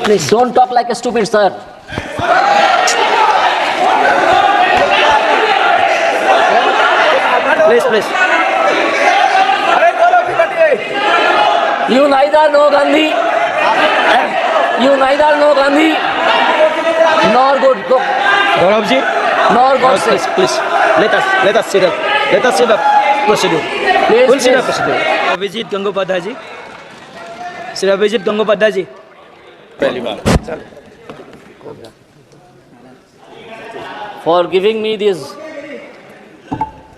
Please don't talk like a stupid, sir. Please. You neither know Gandhi, nor Gauravji, nor Godse. please. Let us sit up. Let us sit up. Procedure. Please, We'll sit up. please. Procedure. Abhijit Gangopadhyay ji. Sir Abhijit Gangopadhyay ji. पहली बार. For giving me this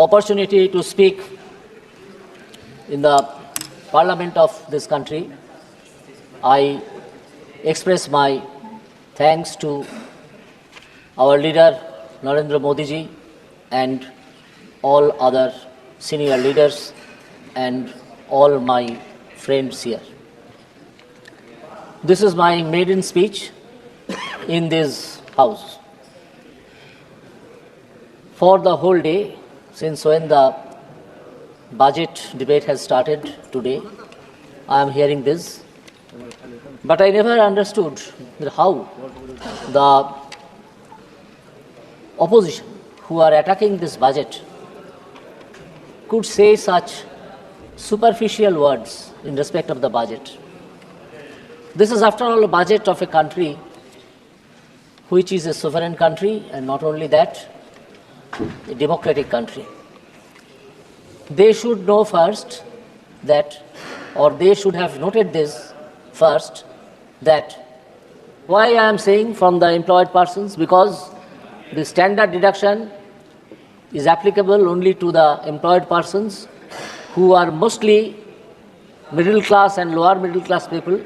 opportunity to speak in the Parliament of this country, I express my thanks to our leader Narendra Modi ji and all other senior leaders and all my friends here. This is my maiden speech in this house. For the whole day, since when the budget debate has started today, I am hearing this. But I never understood how the opposition who are attacking this budget could say such superficial words in respect of the budget. This is, after all, a budget of a country which is a sovereign country, and not only that, a democratic country. They should know first that, or they should have noted this first, that why I am saying from the employed persons, because the standard deduction is applicable only to the employed persons who are mostly middle class and lower middle class people,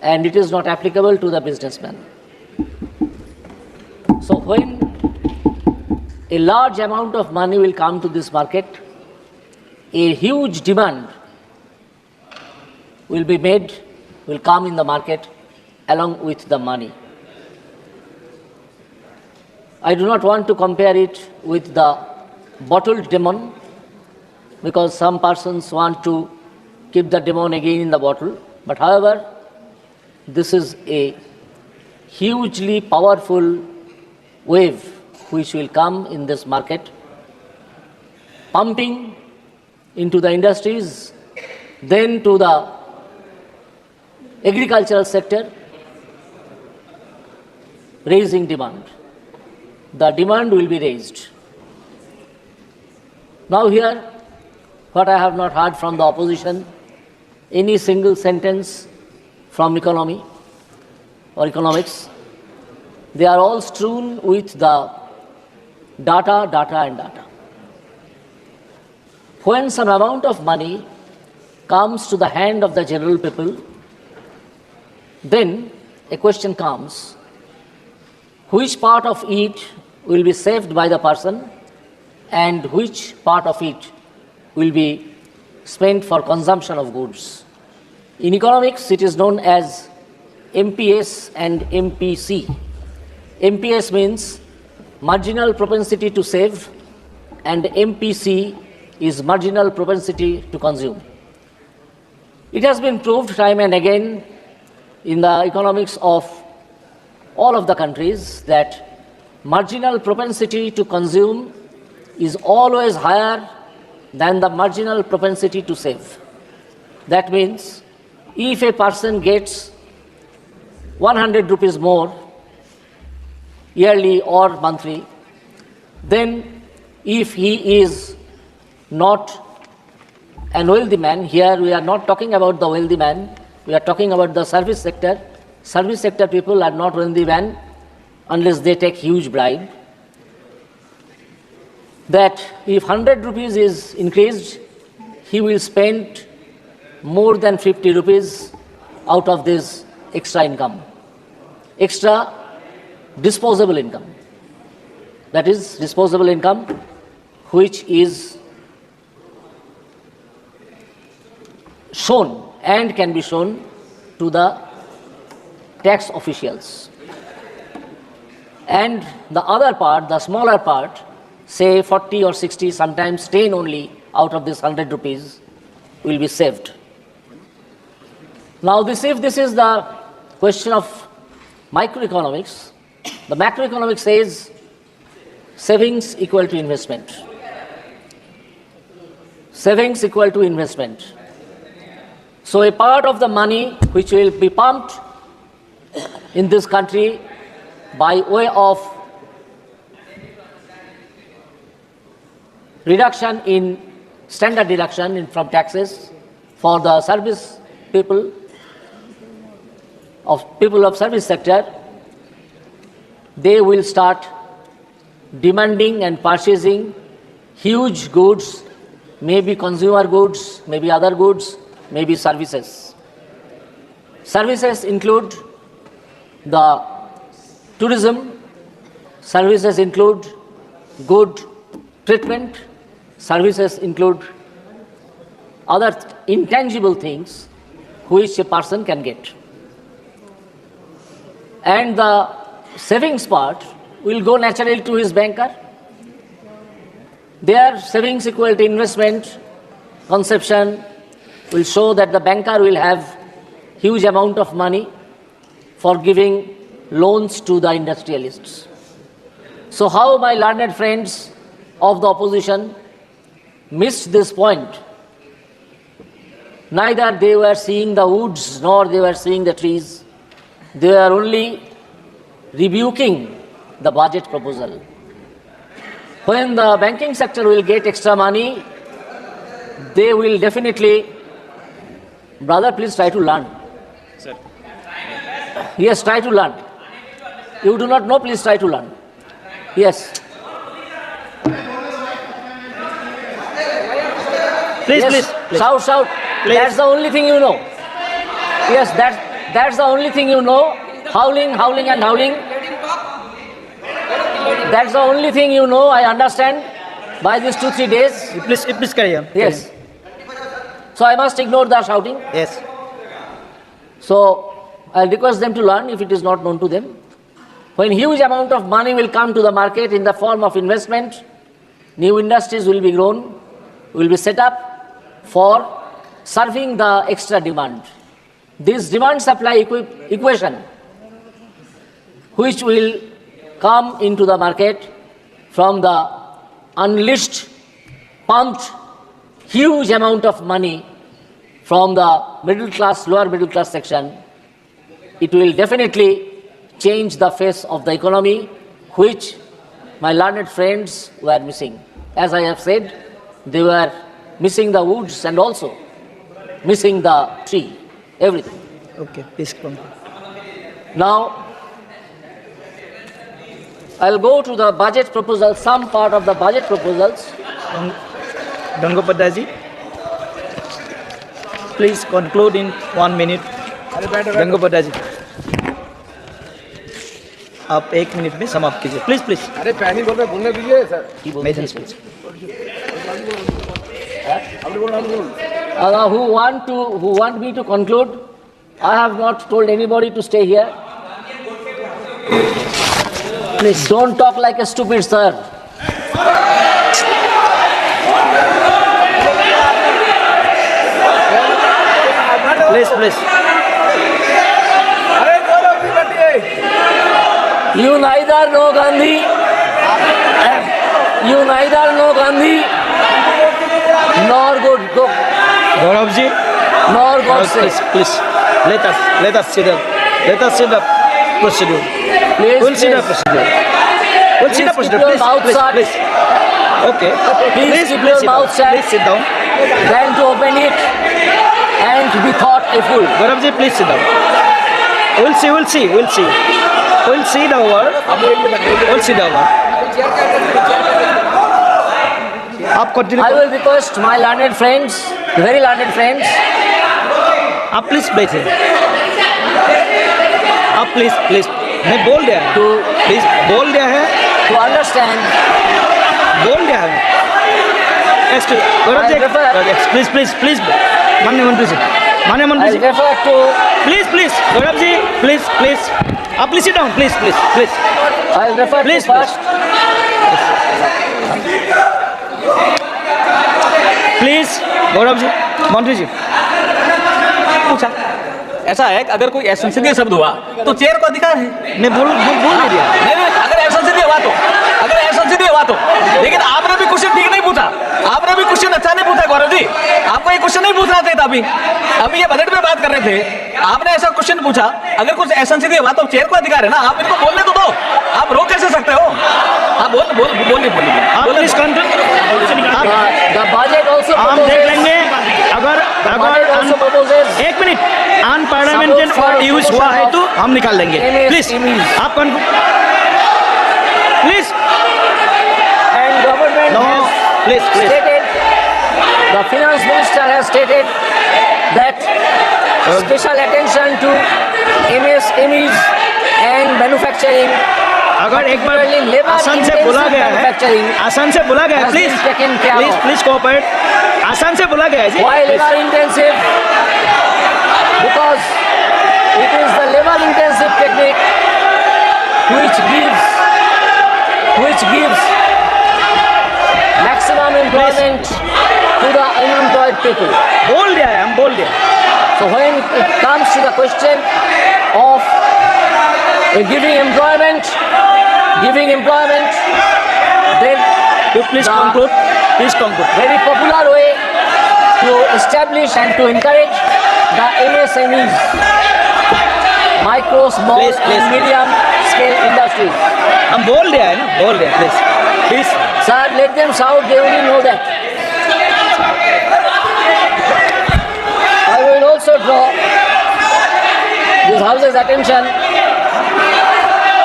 and it is not applicable to the businessman. So when a large amount of money will come to this market, a huge demand will be made, will come in the market along with the money. I do not want to compare it with the bottled demon, because some persons want to keep the demon again in the bottle. But however, this is a hugely powerful wave which will come in this market, pumping into the industries, then to the agricultural sector, raising demand. The demand will be raised. Now here, what I have not heard from the opposition, any single sentence from economy or economics. They are all strewn with the data. When some amount of money comes to the hand of the general people, then a question comes, which part of it will be saved by the person and which part of it will be spent for consumption of goods. In economics, it is known as MPS and MPC. MPS means marginal propensity to save, and MPC is marginal propensity to consume. It has been proved time and again in the economics of all of the countries that marginal propensity to consume is always higher than the marginal propensity to save. That means if a person gets 100 rupees more yearly or monthly, then if he is not a wealthy man, here we are not talking about the wealthy man, we are talking about the service sector. Service sector people are not wealthy man unless they take huge bribe. That if 100 rupees is increased, he will spend more than 50 rupees out of this extra income, extra disposable income. That is disposable income which is shown and can be shown to the tax officials. And the other part, the smaller part, say 40 or 60, sometimes 10 only out of this 100 rupees will be saved. Now if this is the question of microeconomics, the macroeconomics says savings equal to investment. Savings equal to investment. So a part of the money which will be pumped in this country by way of reduction in standard deduction from taxes for the service people of service sector, they will start demanding and purchasing huge goods, maybe consumer goods, maybe other goods, maybe services. Services include the tourism, services include good treatment, services include other intangible things which a person can get. And the savings part will go naturally to his banker. Their savings equal to investment conception will show that the banker will have huge amount of money for giving loans to the industrialists. So how my learned friends of the opposition missed this point? Neither they were seeing the woods nor they were seeing the trees. They were only rebuking the budget proposal. When the banking sector will get extra money, they will definitely, brother, please try to learn. Sir. Yes, try to learn. You do not know, please try to learn. Yes. Please, Yes. please. Shout, shout. Please. That's the only thing you know. Yes, that's the only thing you know. Howling, howling and howling. That's the only thing you know, I understand, by these 2-3 days. Please carry on. Yes. So I must ignore the shouting. Yes. So I'll request them to learn if it is not known to them. When huge amount of money will come to the market in the form of investment, new industries will be grown, will be set up for serving the extra demand. This demand-supply equation, which will come into the market from the unleashed, pumped, huge amount of money from the middle class, lower middle class section, it will definitely change the face of the economy, which my learned friends were missing. As I have said, they were missing the woods and also missing the tree, everything. Okay, please conclude. Now, I'll go to the budget proposal, some part of the budget proposals. Gangopadhyay ji, please conclude in 1 minute. Gangopadhyay जी, आप 1 minute में समाप्त कीजिए, please please. अरे पैनी बोल रहे बोलने दीजिए sir. Who want me to conclude? I have not told anybody to stay here. Please don't talk like a stupid, sir. Please. You neither know Gandhi, nor go, Gaurav ji, nor Godse. please, let us see the procedure. Please, We'll see the please. procedure. We'll see the Please keep procedure. your Please, mouth shut. please. Okay. Please keep your sit mouth down. shut. Please sit down. Than to open it and be thought a fool. Gaurav ji, please sit down. We'll see the over. आप continue I will request my learned friends, very learned friends, आप please बैठे, आप please मैं बोल दिया है, please बोल दिया है, to understand. बोल दिया है। गौरव जी प्लीज मान्य मंत्री जी, I refer to. Please Gaurav ji please आप please sit down, please I will refer Please, to first. Please Gaurav ji, मंत्री जी पूछा ऐसा है कि अगर कोई असंसदीय शब्द हुआ तो चेयर को अधिकार है। नहीं बोल नहीं दिया। नहीं, अगर असंसदीय हुआ तो, लेकिन आपने भी क्वेश्चन ठीक नहीं पूछा, आपने भी क्वेश्चन अच्छा नहीं पूछा गौरव जी, आपको ये क्वेश्चन नहीं पूछना चाहिए था। अभी ये बजट में बात कर रहे थे, आपने ऐसा क्वेश्चन पूछा, अगर कुछ असंसदीय हुआ तो चेयर को अधिकार है ना, आप इनको बोलने तो दो, आप रोक कैसे सकते हो? आप बोलिए। The budget also हम देख proposes, लेंगे अगर budget also proposes एक मिनट अनपार्लियामेंट्री यूज हुआ है तो हम निकाल देंगे। प्लीज आप please and government no has please stated, the finance minister has stated that special attention to MSMEs and manufacturing, अगर एक बार particularly labor आसान से बोला intensive गया है, manufacturing आसान से बोला गया है, has please been taken care please of. Please cooperate, आसान से बोला गया है जी। Why labor intensive? Because it is the labor intensive technique which gives maximum employment to the unemployed people. बोल दिया है, हम बोल दिया। So when it comes to the question of giving employment, then You please the conclude. Please conclude. very popular way to establish and to encourage the MSMEs, micro, small Please. and medium scale industries. हम बोल दिया है ना, बोल दिया। Please Sir, let them shout, they only know that. I will also draw this House's attention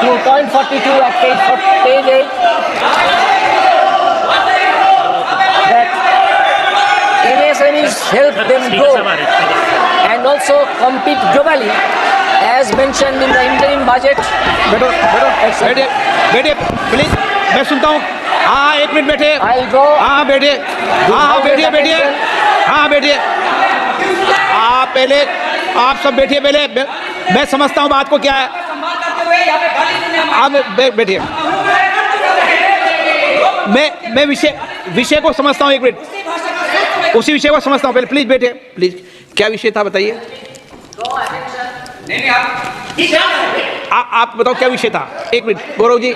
to point 42 at page 8, that MSMEs help them grow and also compete globally as mentioned in the interim budget. बैठिए please, मैं सुनता हूँ। हाँ, एक minute बैठे। I'll draw हाँ बैठिए, हाँ बैठिए। हाँ बैठिए, आप पहले, आप सब बैठिए पहले, मैं समझता हूँ बात को क्या है। आप बैठिए, मैं विषय को समझता हूँ। एक मिनट, उसी विषय को समझता हूँ। पहले प्लीज बैठिए, प्लीज। क्या विषय था बताइए? आप बताओ क्या विषय था? एक मिनट गौरव जी,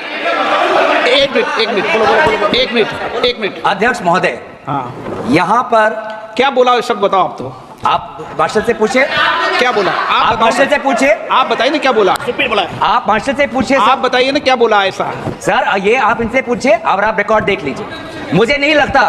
एक मिनट। अध्यक्ष महोदय, हाँ, यहाँ पर क्या बोला सब बताओ। आप तो आप भाषण से पूछे, क्या बोला? आप भाषण से पूछे, आप बताइए ना क्या बोला। आप भाषण से पूछे आप बताइए ना क्या बोला ऐसा। सर, ये आप इनसे पूछे और आप रिकॉर्ड देख लीजिए। मुझे नहीं लगता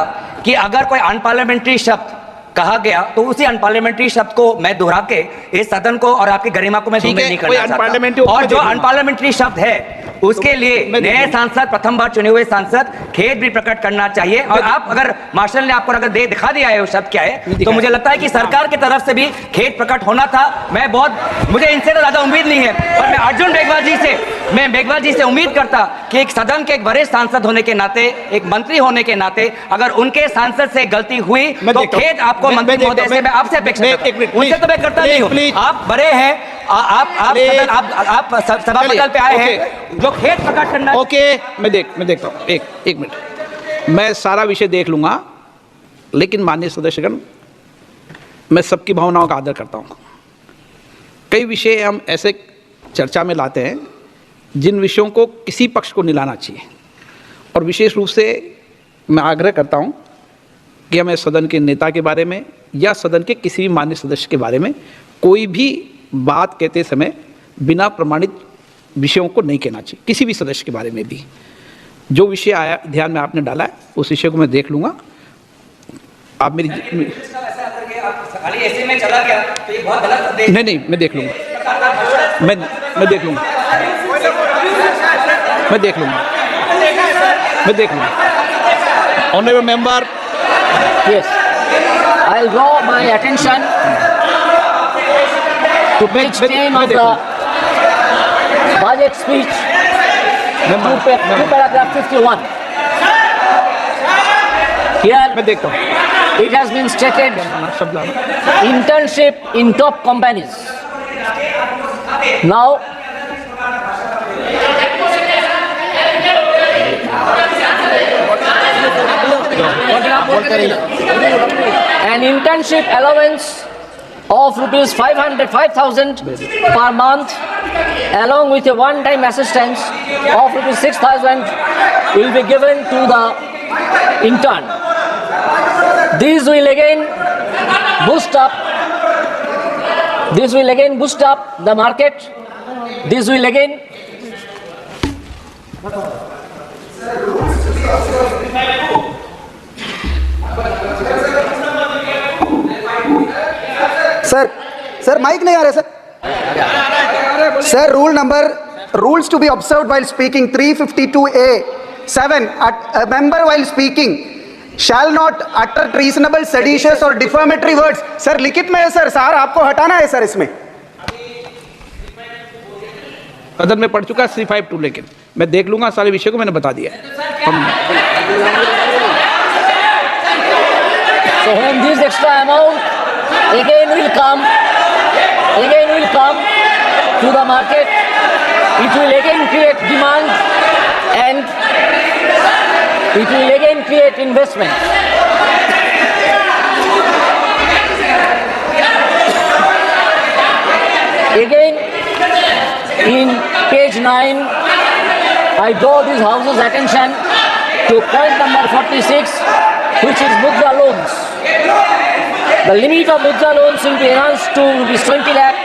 कि अगर कोई अनपार्लियामेंट्री शब्द कहा गया तो उसी अनपार्लियामेंट्री शब्द को मैं दोहरा के इस सदन को और आपकी गरिमा को मैं ठीक धूमिल है, नहीं कोई करना चाहता। अनपार्लियामेंट्री और जो देख लो। अनपार्लियामेंट्री शब्द है उसके लिए नए सांसद, प्रथम बार चुने हुए सांसद खेद भी प्रकट करना चाहिए। और आप अगर मार्शल ने आपको अगर दिखा दिया है वो शब्द क्या है, तो मुझे लगता है कि सरकार की तरफ से भी खेद प्रकट होना था। मुझे इनसे तो ज्यादा उम्मीद नहीं है, पर मैं अर्जुन मेघवाल जी से उम्मीद करता कि एक सदन के एक वरिष्ठ सांसद होने के नाते, एक मंत्री होने के नाते, अगर उनके सांसद से गलती हुई तो खेद आपको मंत्री महोदय से मैं आपसे अपेक्षा करता हूं। उनसे तो मैं करता नहीं हूं। आप बड़े हैं, आप सभा पटल पे आए हैं, जो खेद प्रकट करना। ओके, मैं देखता हूँ। एक मिनट, मैं सारा विषय देख लूंगा, लेकिन माननीय सदस्यगण, मैं सबकी भावनाओं का आदर करता हूँ। कई विषय हम ऐसे चर्चा में लाते हैं जिन विषयों को किसी पक्ष को नहीं लाना चाहिए, और विशेष रूप से मैं आग्रह करता हूँ कि हमें सदन के नेता के बारे में या सदन के किसी भी मान्य सदस्य के बारे में कोई भी बात कहते समय बिना प्रमाणित विषयों को नहीं कहना चाहिए। किसी भी सदस्य के बारे में भी जो विषय आया ध्यान में आपने डाला है उस विषय को मैं देख लूँगा। आप मेरी ऐसे में चला गया तो ये बहुत गलत। नहीं, मैं देख लूँगा, मैं देख लूँगा, honourable member. Yes, I'll draw my attention to page 10 of the budget speech, to paragraph 51. Here मैं देखता हूँ। it has been stated, internship in top companies. Now, an internship allowance of rupees 5,000 per month, along with a one-time assistance of rupees 6,000 will be given to the intern. These will again boost up the market. This will again sir mic नहीं आ रहा sir rules to be observed while speaking 352A(7) a member while speaking shall not utter treasonable, seditious or defamatory words. Sir लिखित में है sir आपको हटाना है sir इसमें। सदन में पढ़ चुका 352, लेकिन मैं देख लूंगा, सारे विषय को मैंने बता दिया है। So when this extra amount again will come to the market, it will again create demand and it will again create investment. Again, in page 9, I draw this House's attention to point number 46, which is Mudra loans. The limit of Mudra loans will be enhanced to ₹20 lakh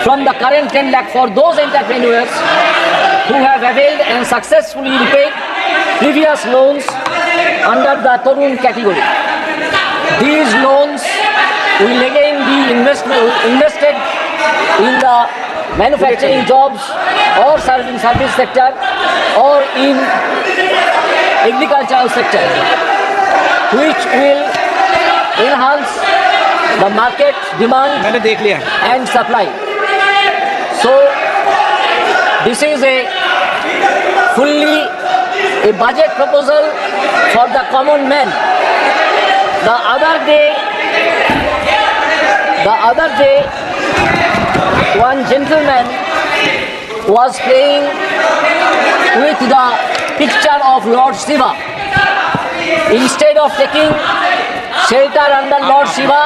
from the current 10 lakh for those entrepreneurs who have availed and successfully repaid previous loans under the Tarun category. These loans will again be invested in the manufacturing jobs or service sector or in agricultural sector, which will enhance the market demand मैंने देख लिया है। and supply. So this is a budget proposal for the common man. The other day one gentleman was playing with the picture of Lord Shiva. Instead of taking shelter under Lord Shiva,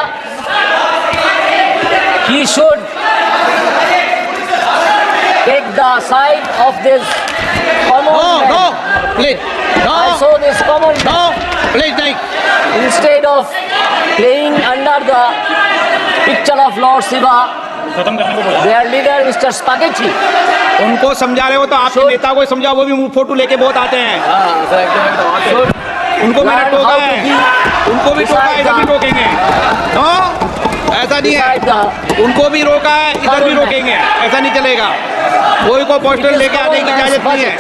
he should take the side of this common man. No, please, I saw this common man. no, please नहीं। Instead of playing under the picture of Lord Shiva, their leader Mr. Spaghetti. उनको समझा रहे हो तो आपके नेता को समझाओ, वो भी फोटो लेके बहुत आते हैं। उनको मैंने टोका है, उनको भी टोका है, इधर भी टोकेंगे। नो, ऐसा नहीं है, उनको भी रोका है, इधर भी रोकेंगे, ऐसा नहीं चलेगा। कोई को पोस्टर लेके आने की इजाजत नहीं है।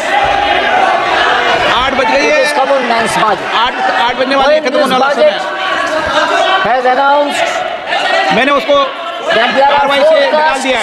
8 बज गई है, 8 बजने वाली है, खत्म होने वाला समय है। मैंने उसको कार्रवाई से निकाल दिया है।